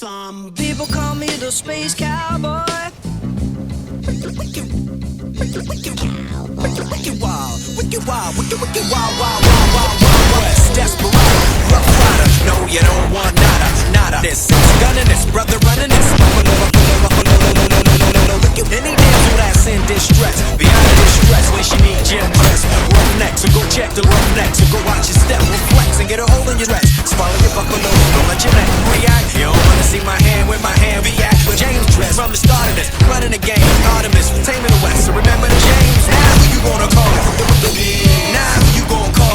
some. People call me the space cowboy. Wicked wild, wicked wild, wicked wild, wild, wild, wild, wild west. Desperado, rough rider. No, you don't want nada, nada. This six gunning, this brother running, this any damsel that's in distress, beyond distress when she need gym dress. Rough neck, so go check the rough neck. So go watch your step, reflex and get a hole in your dress. Swallow your buckle, don't let your neck react. You don't wanna see my hand where my hand react. With James dress from the start of this, running the game, Artemis, taming the West. So remember the James. Now who you gonna call? Now who you gonna call?